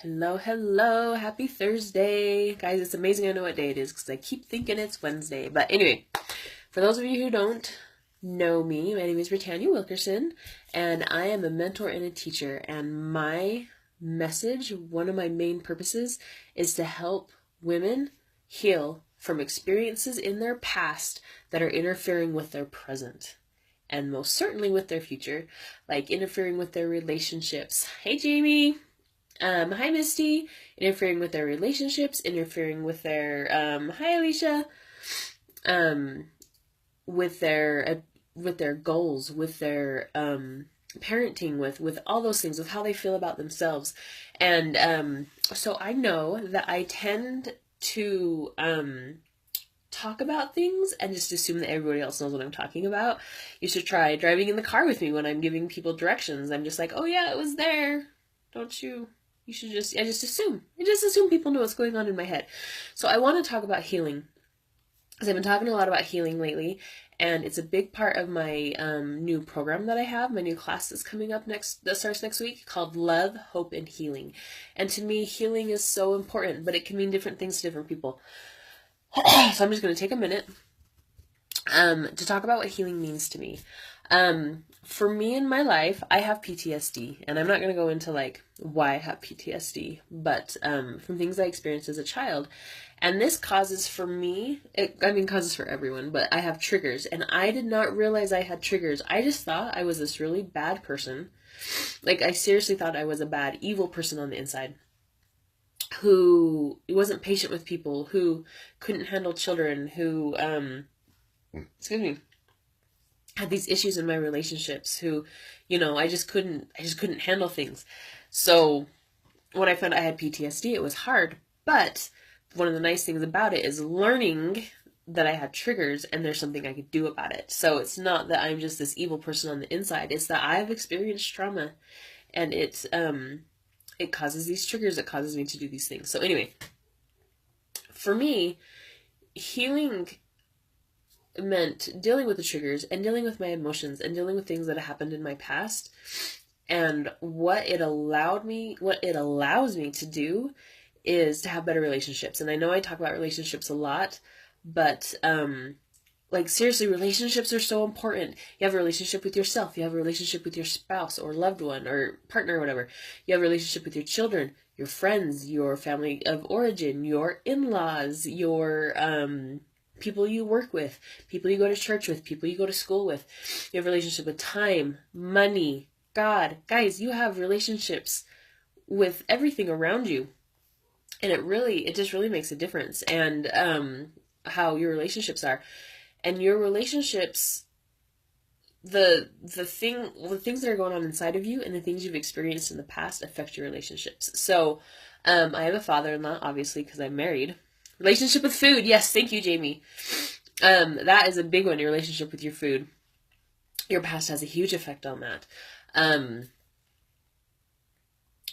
Hello, hello. Happy Thursday. Guys, it's amazing I know what day it is because I keep thinking it's Wednesday. But anyway, for those of you who don't know me, my name is Britannia Wilkerson, and I am a mentor and a teacher. And my message, one of my main purposes, is to help women heal from experiences in their past that are interfering with their present. And most certainly with their future, like interfering with their relationships. Hey, Jamie. Hi, Misty. Interfering with their relationships, interfering with their, hi, Alicia. Um, with their goals, with their, parenting, with all those things, with how they feel about themselves. And, so I know that I tend to, talk about things and just assume that everybody else knows what I'm talking about. You should try driving in the car with me when I'm giving people directions. I'm just like, oh yeah, it was there. Don't you? You should I just assume. I just assume people know what's going on in my head. So I want to talk about healing. Because I've been talking a lot about healing lately, and it's a big part of my new program that I have, my new class that's coming up that starts next week, called Love, Hope, and Healing. And to me, healing is so important, but it can mean different things to different people. So I'm just going to take a minute to talk about what healing means to me. For me in my life, I have PTSD, and I'm not going to go into like why I have PTSD, but from things I experienced as a child. And this causes for me, causes for everyone, but I have triggers, and I did not realize I had triggers. I just thought I was this really bad person. Like, I seriously thought I was a bad, evil person on the inside who wasn't patient with people, who couldn't handle children, who, excuse me, had these issues in my relationships, who, I just couldn't handle things. So when I found I had PTSD, it was hard, but one of the nice things about it is learning that I had triggers and there's something I could do about it. So it's not that I'm just this evil person on the inside, it's that I've experienced trauma, and it causes these triggers, it causes me to do these things. So anyway, for me, healing meant dealing with the triggers and dealing with my emotions and dealing with things that have happened in my past. And what it allows me to do is to have better relationships. And I know I talk about relationships a lot, but like, seriously, relationships are so important. You have a relationship with yourself, you have a relationship with your spouse or loved one or partner or whatever. You have a relationship with your children, your friends, your family of origin, your in-laws, your people you work with, people you go to church with, people you go to school with. You have a relationship with time, money, God. Guys, you have relationships with everything around you. And it just really makes a difference. And how your relationships are. And your relationships, the things that are going on inside of you and the things you've experienced in the past affect your relationships. So I have a father-in-law, obviously, because I'm married. Relationship with food. Yes, thank you, Jamie. That is a big one, your relationship with your food. Your past has a huge effect on that.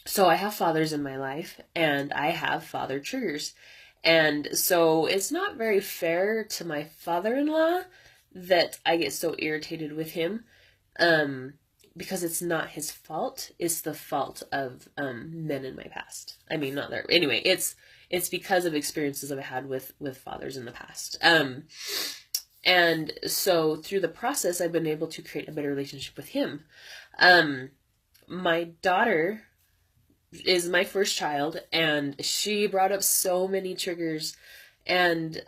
So I have fathers in my life, and I have father triggers. And so it's not very fair to my father-in-law that I get so irritated with him, because it's not his fault. It's the fault of men in my past. I mean, not there. Anyway, it's because of experiences I've had with fathers in the past. And so through the process, I've been able to create a better relationship with him. My daughter is my first child, and she brought up so many triggers, and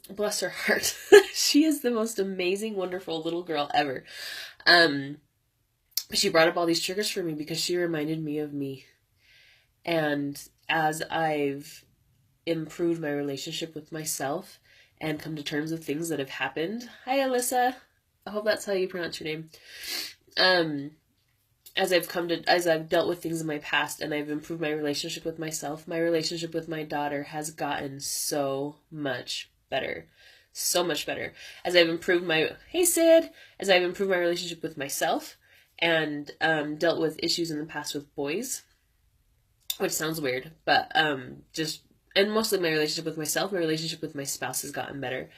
bless her heart. She is the most amazing, wonderful little girl ever. She brought up all these triggers for me because she reminded me of me. And as I've improved my relationship with myself and come to terms with things that have happened. Hi, Alyssa. I hope that's how you pronounce your name. As I've dealt with things in my past and I've improved my relationship with myself, my relationship with my daughter has gotten so much better. So much better. As I've improved as I've improved my relationship with myself and dealt with issues in the past with boys, which sounds weird, but and mostly my relationship with myself, my relationship with my spouse has gotten better.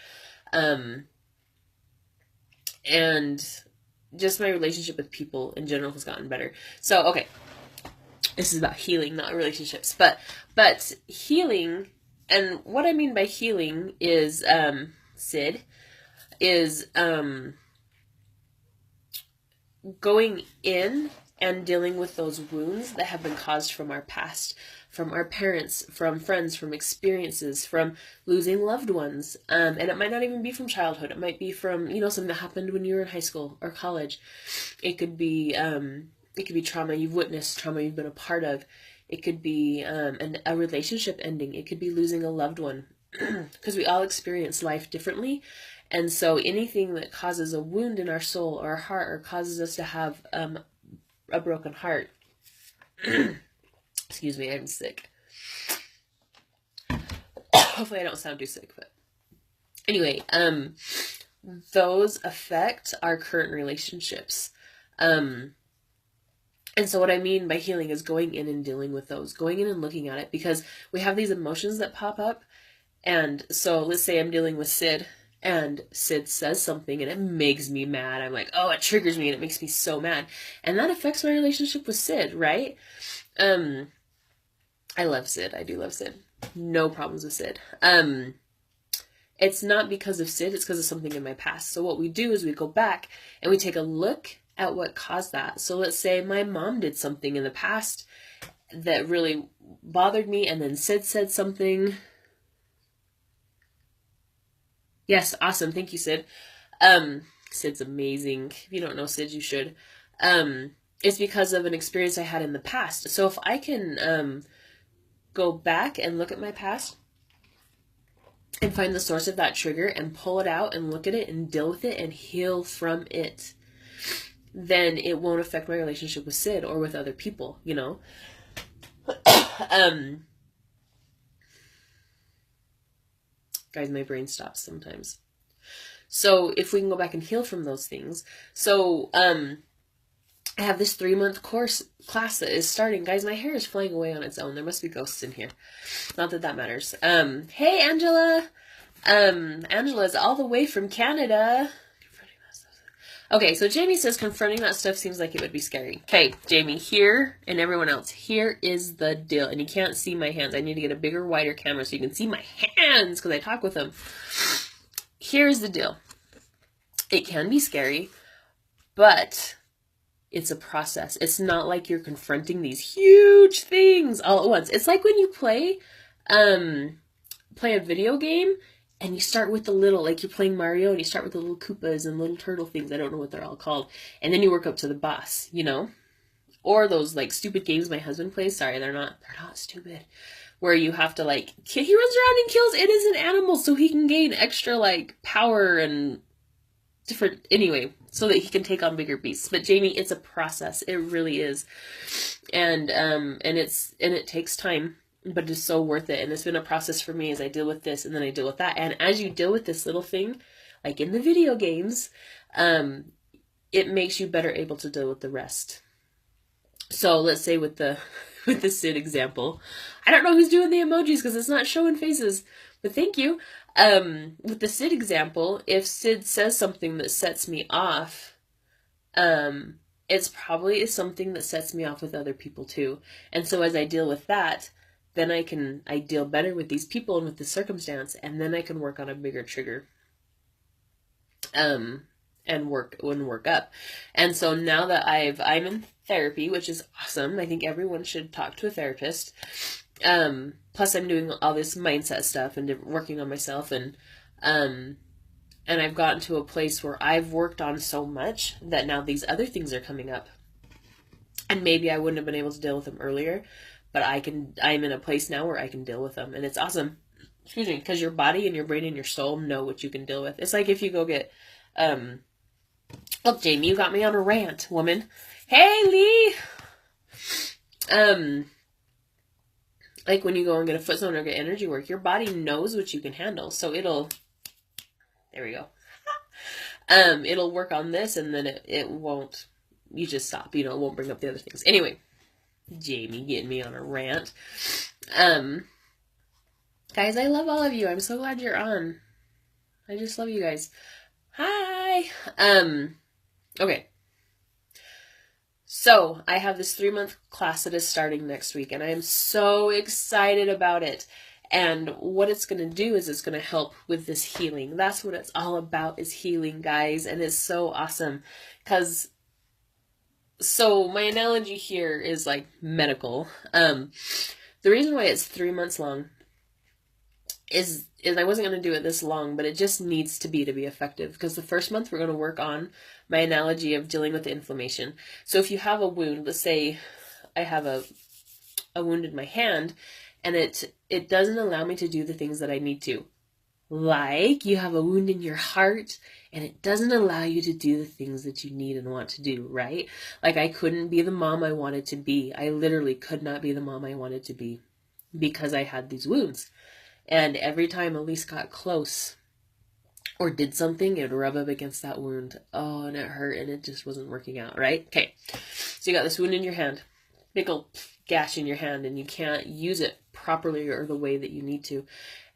And just my relationship with people in general has gotten better. So, okay. This is about healing, not relationships. But healing, and what I mean by healing is, Sid, is going in and dealing with those wounds that have been caused from our past, from our parents, from friends, from experiences, from losing loved ones. And it might not even be from childhood. It might be from, something that happened when you were in high school or college. It could be trauma you've witnessed, trauma you've been a part of. It could be a relationship ending. It could be losing a loved one. Because we all experience life differently. And so anything that causes a wound in our soul or our heart, or causes us to have a broken heart. Excuse me, I'm sick. Hopefully I don't sound too sick, but anyway, those affect our current relationships. And so what I mean by healing is going in and dealing with those, going in and looking at it, because we have these emotions that pop up. And so let's say I'm dealing with Sid, and Sid says something and it makes me mad. I'm like, oh, it triggers me and it makes me so mad. And that affects my relationship with Sid, right? I love Sid. I do love Sid. No problems with Sid. It's not because of Sid, it's because of something in my past. So what we do is we go back and we take a look at what caused that. So let's say my mom did something in the past that really bothered me, and then Sid said something. Yes, awesome. Thank you, Sid. Sid's amazing. If you don't know Sid, you should. It's because of an experience I had in the past. So if I can go back and look at my past and find the source of that trigger and pull it out and look at it and deal with it and heal from it, then it won't affect my relationship with Sid or with other people, Guys, my brain stops sometimes. So if we can go back and heal from those things. So I have this 3-month class that is starting. Guys, my hair is flying away on its own. There must be ghosts in here. Not that that matters. Hey, Angela. Angela's all the way from Canada. Okay, so Jamie says confronting that stuff seems like it would be scary. Okay, Jamie, here, and everyone else, here is the deal. And you can't see my hands. I need to get a bigger, wider camera so you can see my hands because I talk with them. Here's the deal. It can be scary, but it's a process. It's not like you're confronting these huge things all at once. It's like when you play a video game, and you start with the little, like you're playing Mario, and you start with the little Koopas and little turtle things. I don't know what they're all called. And then you work up to the boss, Or those, like, stupid games my husband plays. Sorry, they're not stupid. Where you have to, like, he runs around and kills innocent animals so he can gain extra, like, power and different, anyway, so that he can take on bigger beasts. But Jamie, it's a process. It really is. And it takes time. But it's so worth it. And it's been a process for me as I deal with this and then I deal with that. And as you deal with this little thing, like in the video games, it makes you better able to deal with the rest. So let's say with the Sid example, I don't know who's doing the emojis because it's not showing faces, but thank you. With the Sid example, if Sid says something that sets me off, it's probably something that sets me off with other people too. And so as I deal with that, then I deal better with these people and with the circumstance, and then I can work on a bigger trigger, and work up. And so now that I'm in therapy, which is awesome. I think everyone should talk to a therapist. Plus I'm doing all this mindset stuff and working on myself, and I've gotten to a place where I've worked on so much that now these other things are coming up. And maybe I wouldn't have been able to deal with them earlier, but I'm in a place now where I can deal with them. And it's awesome. Excuse me, because your body and your brain and your soul know what you can deal with. It's like if you go get, look, Jamie, you got me on a rant, woman. Hey, Lee! Like when you go and get a foot zone or get energy work, your body knows what you can handle. So there we go. It'll work on this, and then it won't, you just stop, it won't bring up the other things. Anyway, Jamie getting me on a rant. Guys, I love all of you. I'm so glad you're on. I just love you guys. Hi. Okay. So I have this 3-month class that is starting next week, and I am so excited about it. And what it's going to do is it's going to help with this healing. That's what it's all about, is healing, guys. And it's so awesome because, so my analogy here is like medical. The reason why it's 3 months long is I wasn't going to do it this long, but it just needs to be effective. Because the first month we're going to work on my analogy of dealing with the inflammation. So if you have a wound, let's say I have a wound in my hand, and it doesn't allow me to do the things that I need to. Like you have a wound in your heart and it doesn't allow you to do the things that you need and want to do, right? Like I couldn't be the mom I wanted to be. I literally could not be the mom I wanted to be because I had these wounds. And every time Elise got close or did something, it would rub up against that wound. Oh, and it hurt and it just wasn't working out, right? Okay, so you got this wound in your hand, big old gash in your hand, and you can't use it properly or the way that you need to.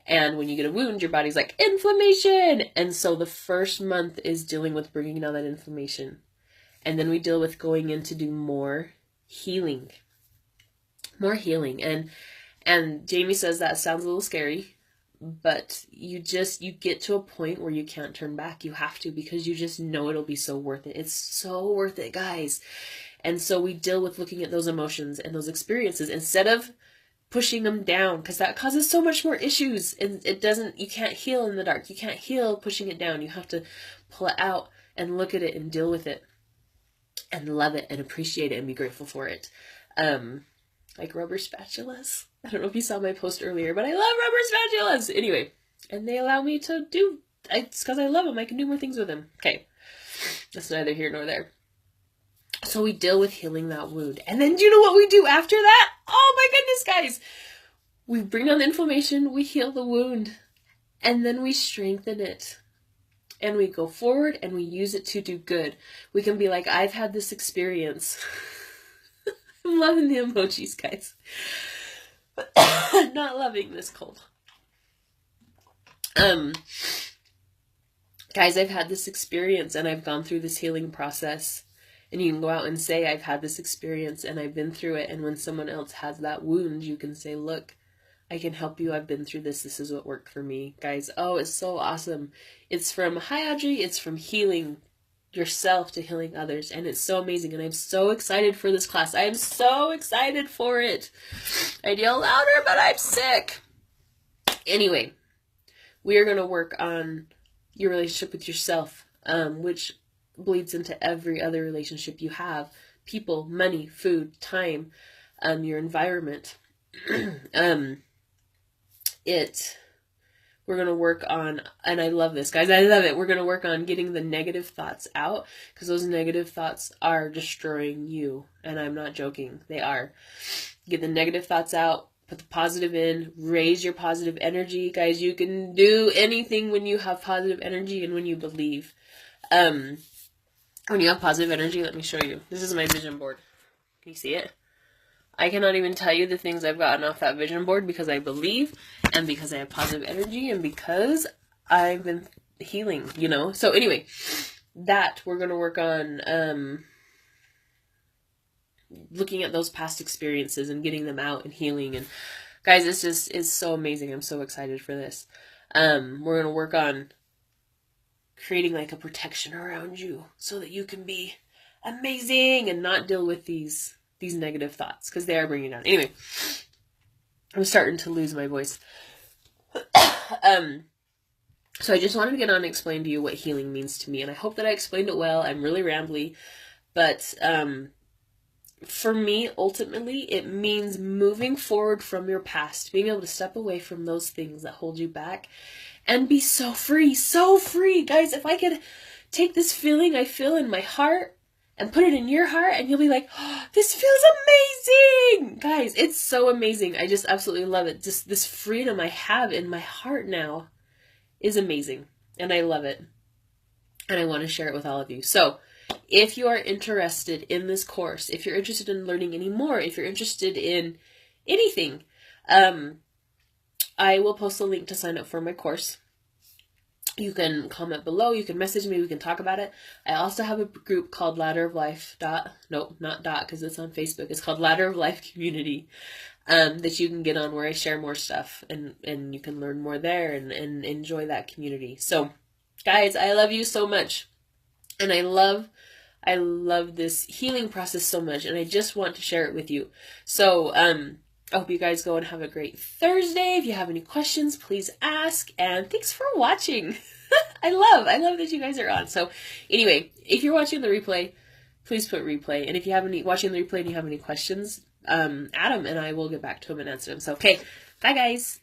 And when you get a wound, your body's like, inflammation! And so the first month is dealing with bringing down that inflammation. And then we deal with going in to do more healing. More healing. And Jamie says that sounds a little scary, but you get to a point where you can't turn back. You have to, because you just know it'll be so worth it. It's so worth it, guys. And so we deal with looking at those emotions and those experiences instead of pushing them down, because that causes so much more issues. And you can't heal in the dark. You can't heal pushing it down. You have to pull it out and look at it and deal with it and love it and appreciate it and be grateful for it. Like rubber spatulas. I don't know if you saw my post earlier, but I love rubber spatulas. Anyway, and they allow me to it's because I love them. I can do more things with them. Okay, that's neither here nor there. So we deal with healing that wound. And then do you know what we do after that? Oh my goodness, guys. We bring down the inflammation, we heal the wound, and then we strengthen it. And we go forward and we use it to do good. We can be like, I've had this experience. I'm loving the emojis, guys. Not loving this cold. Guys, I've had this experience and I've gone through this healing process. And you can go out and say, I've had this experience and I've been through it. And when someone else has that wound, you can say, look, I can help you. I've been through this. This is what worked for me. Guys, oh, it's so awesome. It's from, hi Audrey, it's from healing yourself to healing others. And it's so amazing. And I'm so excited for this class. I am so excited for it. I'd yell louder, but I'm sick. Anyway, we are going to work on your relationship with yourself, which bleeds into every other relationship you have. People, money, food, time, your environment. We're going to work on, and I love this, guys, I love it. We're going to work on getting the negative thoughts out, because those negative thoughts are destroying you. And I'm not joking. They are. Get the negative thoughts out, put the positive in, raise your positive energy. Guys, you can do anything when you have positive energy and when you believe. When you have positive energy, let me show you. This is my vision board. Can you see it? I cannot even tell you the things I've gotten off that vision board because I believe and because I have positive energy and because I've been healing, you know? So anyway, that we're going to work on looking at those past experiences and getting them out and healing. And guys, it's so amazing. I'm so excited for this. We're going to work on creating like a protection around you so that you can be amazing and not deal with these negative thoughts, because they are bringing you down. Anyway, I'm starting to lose my voice. So I just wanted to get on and explain to you what healing means to me, and I hope that I explained it well. I'm really rambly, but for me, ultimately, it means moving forward from your past, being able to step away from those things that hold you back and be so free, so free. Guys, if I could take this feeling I feel in my heart and put it in your heart, and you'll be like, oh, this feels amazing. Guys, it's so amazing. I just absolutely love it. Just this freedom I have in my heart now is amazing, and I love it. And I want to share it with all of you. So if you are interested in this course, if you're interested in learning any more, if you're interested in anything, I will post a link to sign up for my course. You can comment below, you can message me, we can talk about it. I also have a group called Ladder of Life not dot because it's on Facebook. It's called Ladder of Life Community, that you can get on, where I share more stuff, and you can learn more there and enjoy that community. So guys, I love you so much, and I love this healing process so much, and I just want to share it with you. So I hope you guys go and have a great Thursday. If you have any questions, please ask. And thanks for watching. I love that you guys are on. So anyway, if you're watching the replay, please put replay. And if you have any watching the replay and you have any questions, Adam and I will get back to them and answer them. So, okay. Bye, guys.